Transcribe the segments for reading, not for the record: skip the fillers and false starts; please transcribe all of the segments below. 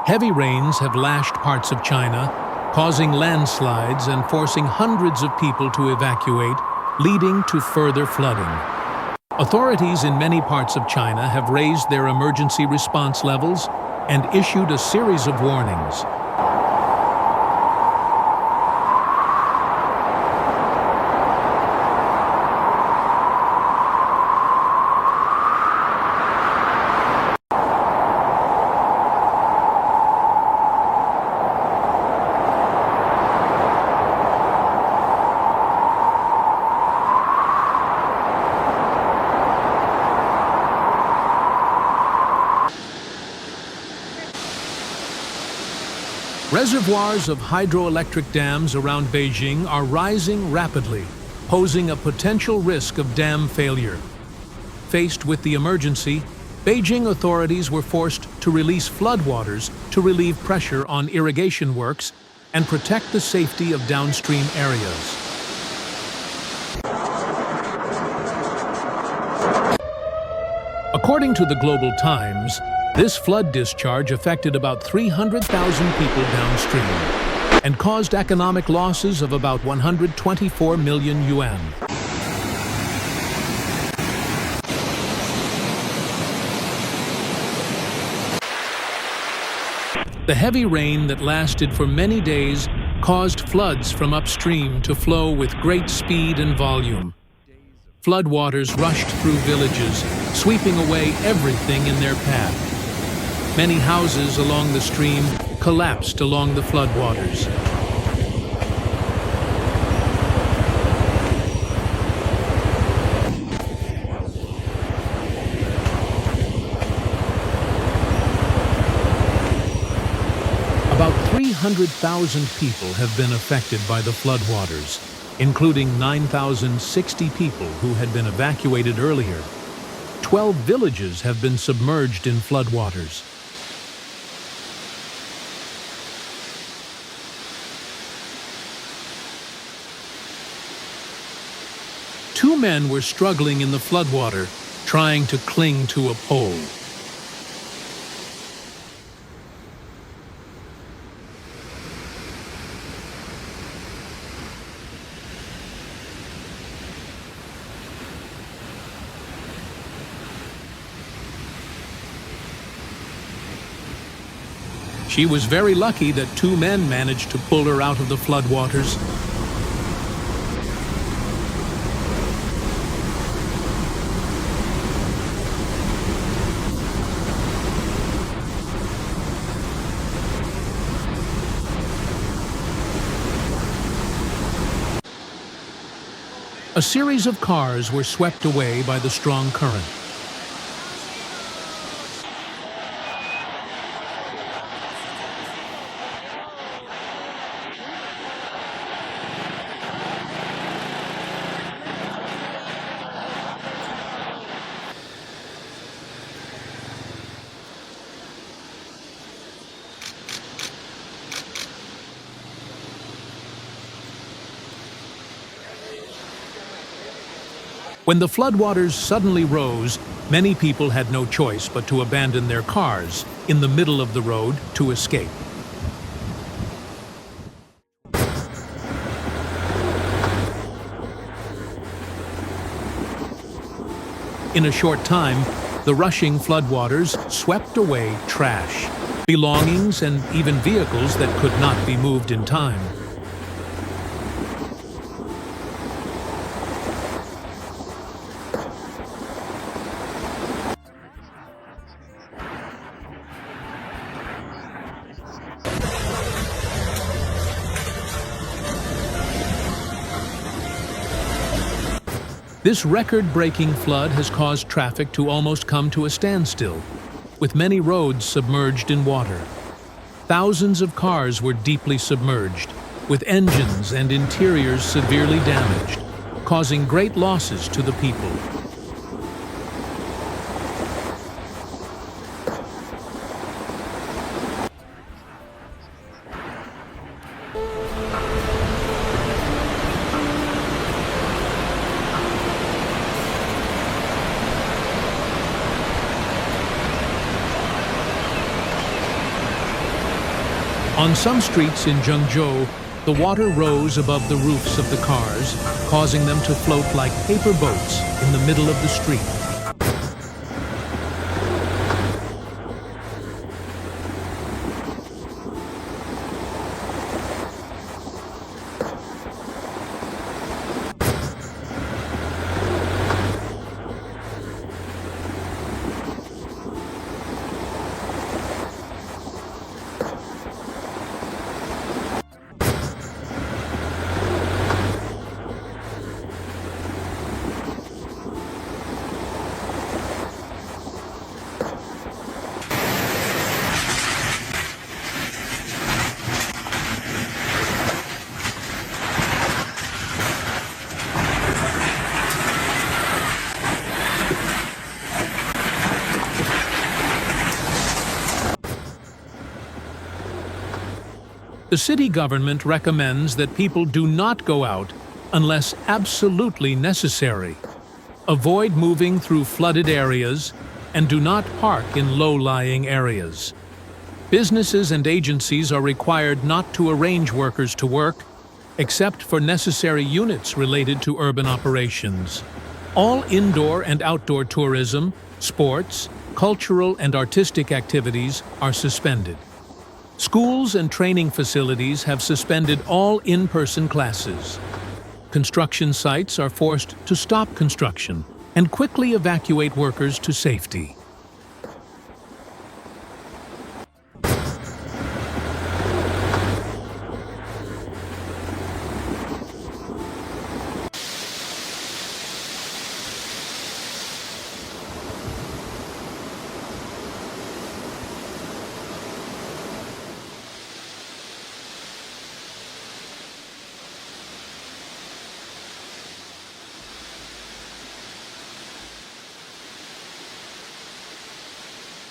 Heavy rains have lashed parts of China, causing landslides and forcing hundreds of people to evacuate, leading to further flooding. Authorities in many parts of China have raised their emergency response levels and issued a series of warnings. Reservoirs of hydroelectric dams around Beijing are rising rapidly, posing a potential risk of dam failure. Faced with the emergency, Beijing authorities were forced to release floodwaters to relieve pressure on irrigation works and protect the safety of downstream areas. According to the Global Times, this flood discharge affected about 300,000 people downstream and caused economic losses of about 124 million yuan. The heavy rain that lasted for many days caused floods from upstream to flow with great speed and volume. Floodwaters rushed through villages, sweeping away everything in their path. Many houses along the stream collapsed along the floodwaters. About 300,000 people have been affected by the floodwaters, including 9,060 people who had been evacuated earlier. 12 villages have been submerged in floodwaters. Two men were struggling in the floodwater, trying to cling to a pole. She was very lucky that two men managed to pull her out of the floodwaters. A series of cars were swept away by the strong current. When the floodwaters suddenly rose, many people had no choice but to abandon their cars in the middle of the road to escape. In a short time, the rushing floodwaters swept away trash, belongings, and even vehicles that could not be moved in time. This record-breaking flood has caused traffic to almost come to a standstill, with many roads submerged in water. Thousands of cars were deeply submerged, with engines and interiors severely damaged, causing great losses to the people. On some streets in Zhengzhou, the water rose above the roofs of the cars, causing them to float like paper boats in the middle of the street. The city government recommends that people do not go out unless absolutely necessary. Avoid moving through flooded areas and do not park in low-lying areas. Businesses and agencies are required not to arrange workers to work, except for necessary units related to urban operations. All indoor and outdoor tourism, sports, cultural and artistic activities are suspended. Schools and training facilities have suspended all in-person classes. Construction sites are forced to stop construction and quickly evacuate workers to safety.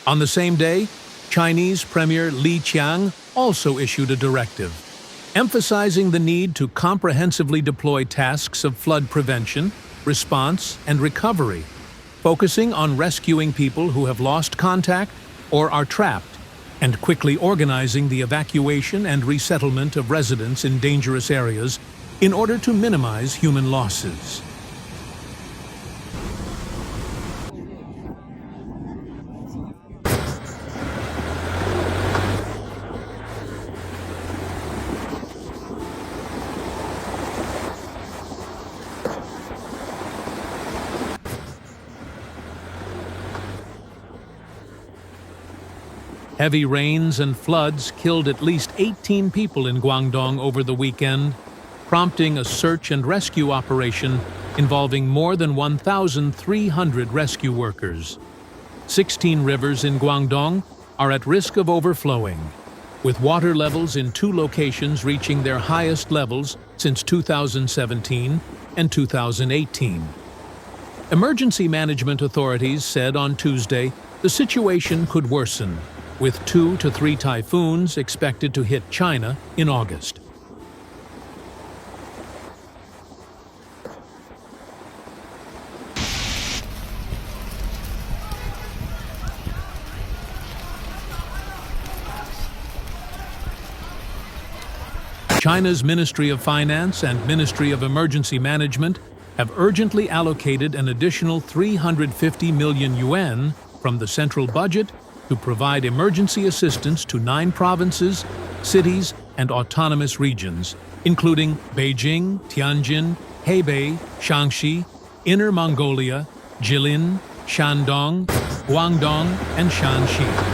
On the same day, Chinese Premier Li Qiang also issued a directive, emphasizing the need to comprehensively deploy tasks of flood prevention, response, and recovery, focusing on rescuing people who have lost contact or are trapped, and quickly organizing the evacuation and resettlement of residents in dangerous areas in order to minimize human losses. Heavy rains and floods killed at least 18 people in Guangdong over the weekend, prompting a search and rescue operation involving more than 1,300 rescue workers. 16 rivers in Guangdong are at risk of overflowing, with water levels in 2 locations reaching their highest levels since 2017 and 2018. Emergency management authorities said on Tuesday the situation could worsen, with 2 to 3 typhoons expected to hit China in August. China's Ministry of Finance and Ministry of Emergency Management have urgently allocated an additional 350 million yuan from the central budget to provide emergency assistance to 9 provinces, cities, and autonomous regions, including Beijing, Tianjin, Hebei, Shaanxi, Inner Mongolia, Jilin, Shandong, Guangdong, and Shanxi.